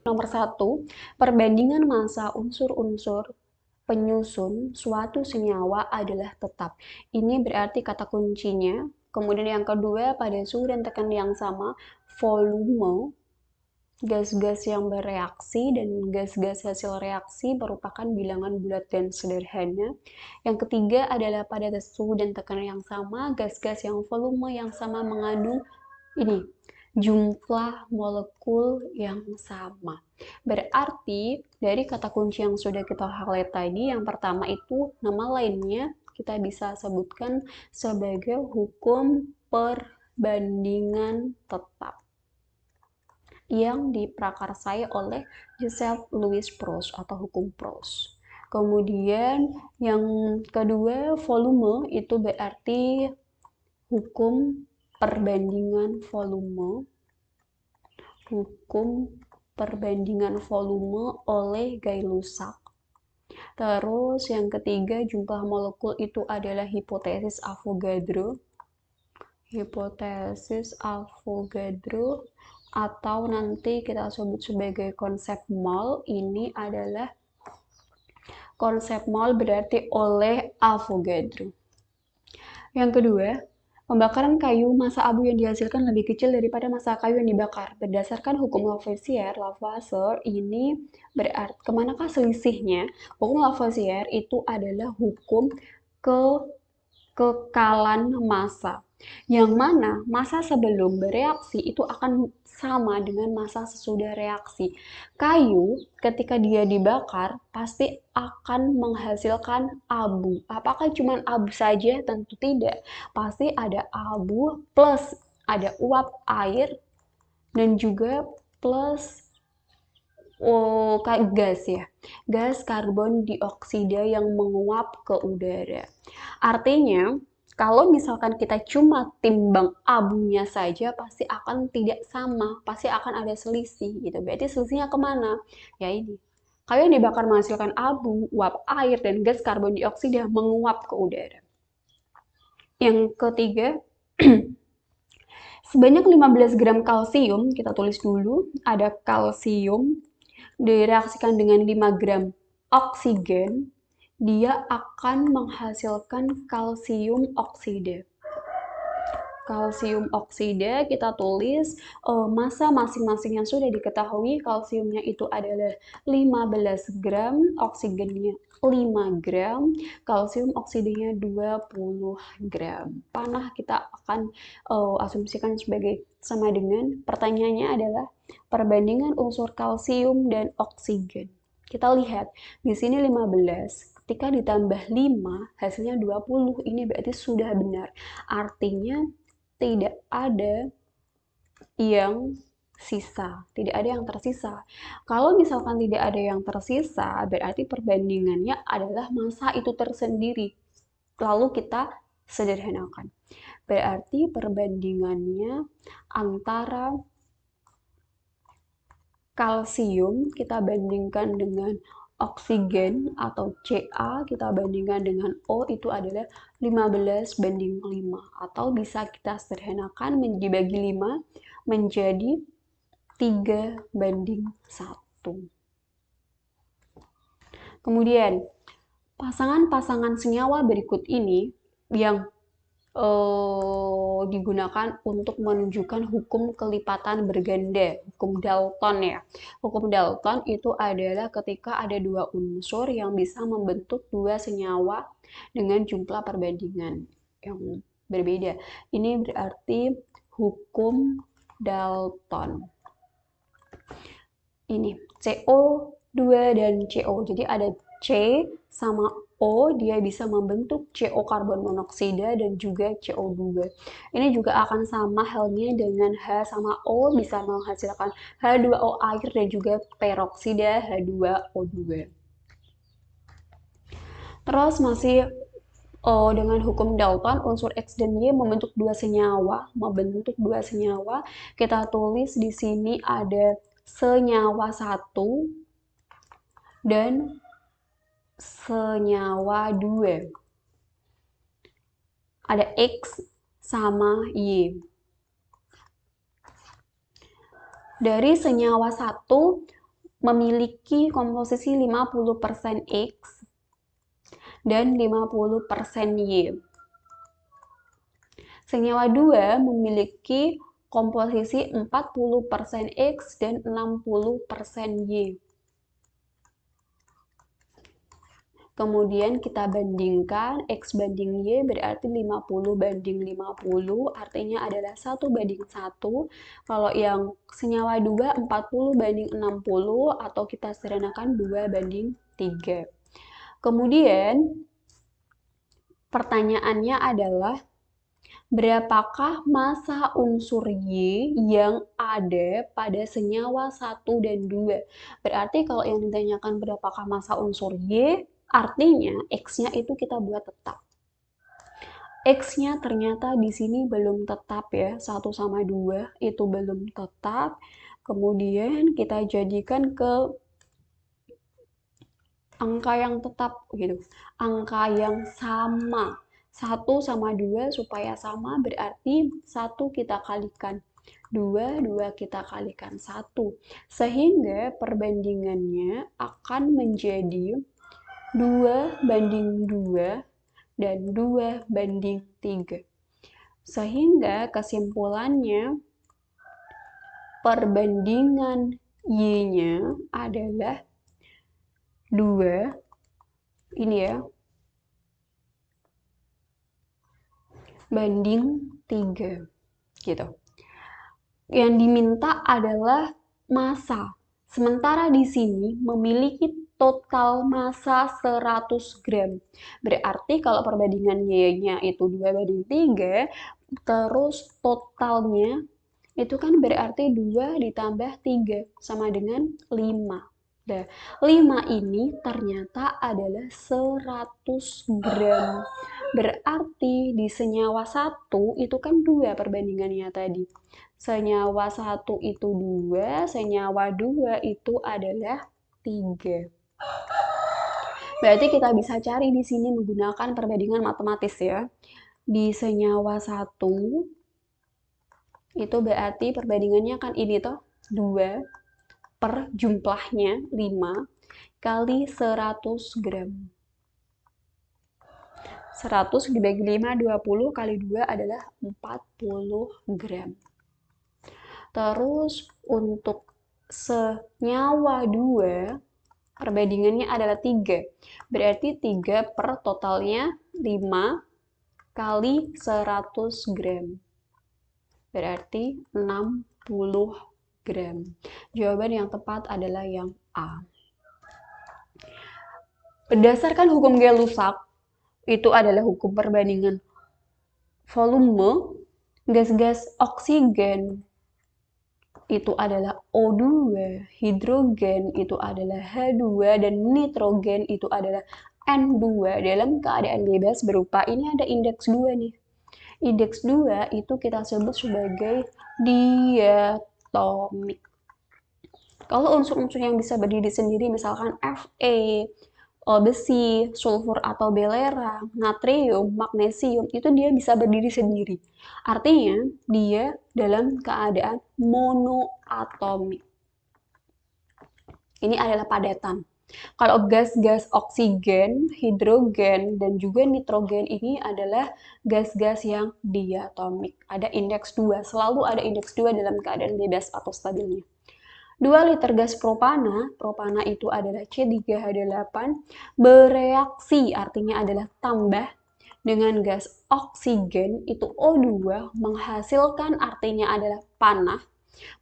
Nomor 1, perbandingan massa unsur-unsur penyusun suatu senyawa adalah tetap. Ini berarti kata kuncinya. Kemudian yang kedua, pada suhu dan tekanan yang sama, volume gas-gas yang bereaksi dan gas-gas hasil reaksi merupakan bilangan bulat dan sederhana. Yang ketiga adalah pada suhu dan tekanan yang sama, gas-gas yang volume yang sama mengandung ini jumlah molekul yang sama. Berarti dari kata kunci yang sudah kita highlight tadi, yang pertama itu nama lainnya kita bisa sebutkan sebagai hukum perbandingan tetap yang diprakarsai oleh Joseph Louis Proust atau hukum Proust. Kemudian yang kedua, volume itu berarti hukum perbandingan volume. Hukum perbandingan volume oleh Gay-Lussac. Terus yang ketiga, jumlah molekul itu adalah hipotesis Avogadro. Hipotesis Avogadro atau nanti kita sebut sebagai konsep mol. Ini adalah konsep mol berarti oleh Avogadro. Yang kedua, pembakaran kayu, massa abu yang dihasilkan lebih kecil daripada massa kayu yang dibakar. Berdasarkan hukum Lavoisier, ini berarti kemanakah selisihnya? Hukum Lavoisier itu adalah hukum kekalan massa, yang mana massa sebelum bereaksi itu akan sama dengan massa sesudah reaksi. Kayu ketika dia dibakar pasti akan menghasilkan abu. Apakah cuma abu saja? Tentu tidak. Pasti ada abu plus ada uap air dan juga plus gas ya. Gas karbon dioksida yang menguap ke udara. Artinya, kalau misalkan kita cuma timbang abunya saja, pasti akan tidak sama, pasti akan ada selisih gitu. Berarti selisihnya kemana? Ya ini. Kayu yang dibakar menghasilkan abu, uap air, dan gas karbon dioksida menguap ke udara. Yang ketiga, sebanyak 15 gram kalsium, kita tulis dulu, ada kalsium, direaksikan dengan 5 gram oksigen, dia akan menghasilkan kalsium oksida. Kalsium oksida kita tulis massa masing-masing yang sudah diketahui. Kalsiumnya itu adalah 15 gram, oksigennya 5 gram, kalsium oksidanya 20 gram. Panah kita akan asumsikan sebagai sama dengan, pertanyaannya adalah perbandingan unsur kalsium dan oksigen. Kita lihat, di sini 15, ketika ditambah 5, hasilnya 20, ini berarti sudah benar. Artinya tidak ada yang sisa, tidak ada yang tersisa. Kalau misalkan tidak ada yang tersisa, berarti perbandingannya adalah massa itu tersendiri. Lalu kita sederhanakan. Berarti perbandingannya antara kalsium kita bandingkan dengan oksigen atau Ca kita bandingkan dengan O itu adalah 15 banding 5 atau bisa kita sederhanakan dibagi 5 menjadi 3 banding 1. Kemudian pasangan-pasangan senyawa berikut ini yang digunakan untuk menunjukkan hukum kelipatan berganda, hukum Dalton ya. Hukum Dalton itu adalah ketika ada dua unsur yang bisa membentuk dua senyawa dengan jumlah perbandingan yang berbeda. Ini berarti hukum Dalton. Ini CO2 dan CO. Jadi ada C sama O, dia bisa membentuk CO karbon monoksida dan juga CO2. Ini juga akan sama halnya dengan H sama O, bisa menghasilkan H2O air dan juga peroksida H2O2. Terus masih dengan hukum Dalton, unsur X dan Y membentuk dua senyawa. Kita tulis di sini ada senyawa 1 dan senyawa 2. Ada X sama Y. Dari senyawa 1, memiliki komposisi 50% X dan 50% Y. Senyawa 2 memiliki komposisi 40% X dan 60% Y. Kemudian kita bandingkan X banding Y berarti 50 banding 50, artinya adalah 1:1. Kalau yang senyawa 2 40 banding 60 atau kita sederhanakan 2:3. Kemudian pertanyaannya adalah berapakah massa unsur Y yang ada pada senyawa 1 dan 2? Berarti kalau yang ditanyakan berapakah massa unsur Y, artinya X-nya itu kita buat tetap. X-nya ternyata di sini belum tetap ya, 1 sama 2 itu belum tetap. Kemudian kita jadikan ke angka yang tetap gitu, angka yang sama. 1 sama 2 supaya sama berarti 1 kita kalikan 2, 2 kita kalikan 1. Sehingga perbandingannya akan menjadi 2:2 dan 2:3. Sehingga kesimpulannya perbandingan Y-nya adalah 2, ini ya, banding 3 gitu. Yang diminta adalah massa. Sementara di sini memiliki total massa 100 gram. Berarti kalau perbandingan Y-nya itu 2:3, terus totalnya itu kan berarti 2 ditambah 3 sama dengan 5. Nah, 5 ini ternyata adalah 100 gram. Berarti di senyawa 1 itu kan 2 perbandingannya tadi. Senyawa 1 itu 2, senyawa 2 itu adalah 3. Berarti kita bisa cari di sini menggunakan perbandingan matematis ya. Di senyawa 1 itu berarti perbandingannya kan ini toh, 2 per jumlahnya 5 kali 100 gram. 100 dibagi 5, 20 kali 2 adalah 40 gram. Terus untuk senyawa 2, perbandingannya adalah 3. Berarti 3 per totalnya 5 kali 100 gram. Berarti 60 gram. Jawaban yang tepat adalah yang A. Berdasarkan hukum Gay-Lussac, itu adalah hukum perbandingan volume, gas-gas oksigen itu adalah O2, hidrogen itu adalah H2, dan nitrogen itu adalah N2 dalam keadaan bebas berupa ini ada indeks 2 nih. Indeks 2 itu kita sebut sebagai diatomik. Kalau unsur-unsur yang bisa berdiri sendiri misalkan Fe, besi, sulfur atau belerang, natrium, magnesium, itu dia bisa berdiri sendiri. Artinya, dia dalam keadaan monoatomik. Ini adalah padatan. Kalau gas-gas oksigen, hidrogen, dan juga nitrogen ini adalah gas-gas yang diatomik. Ada indeks 2, selalu ada indeks 2 dalam keadaan bebas atau stabilnya. 2 liter gas propana, propana itu adalah C3H8, bereaksi artinya adalah tambah dengan gas oksigen itu O2 menghasilkan artinya adalah panah,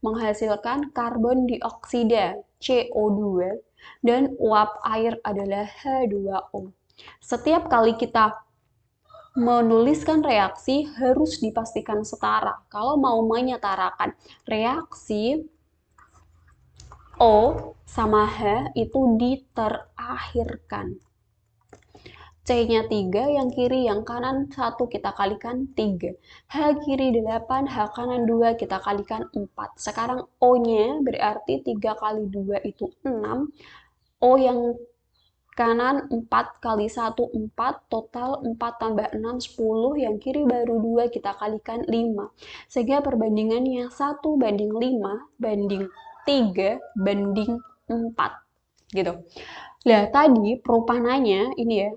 menghasilkan karbon dioksida CO2 dan uap air adalah H2O. Setiap kali kita menuliskan reaksi harus dipastikan setara. Kalau mau menyetarakan reaksi O sama H itu diterakhirkan. C-nya 3, yang kiri yang kanan 1 kita kalikan 3. H kiri 8, H kanan 2 kita kalikan 4. Sekarang O-nya berarti 3 kali 2 itu 6. O yang kanan 4 kali 1, 4. Total 4 tambah 6, 10. Yang kiri baru 2 kita kalikan 5. Sehingga perbandingannya 1:5 banding 3 banding 4 gitu. Nah, tadi propananya ini ya,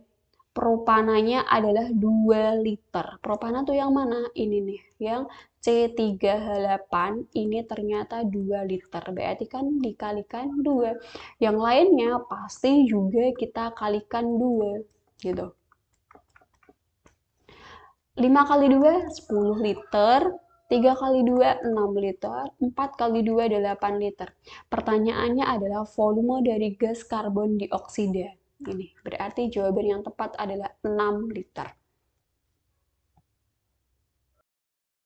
propananya adalah 2 liter. Propana tuh yang mana? Ini nih, yang C3H8 ini ternyata 2 liter. Berarti kan dikalikan 2. Yang lainnya pasti juga kita kalikan 2 gitu. 5 kali 2, 10 liter. 3 kali 2, 6 liter. 4 kali 2, 8 liter. Pertanyaannya adalah volume dari gas karbon dioksida. Ini berarti jawaban yang tepat adalah 6 liter.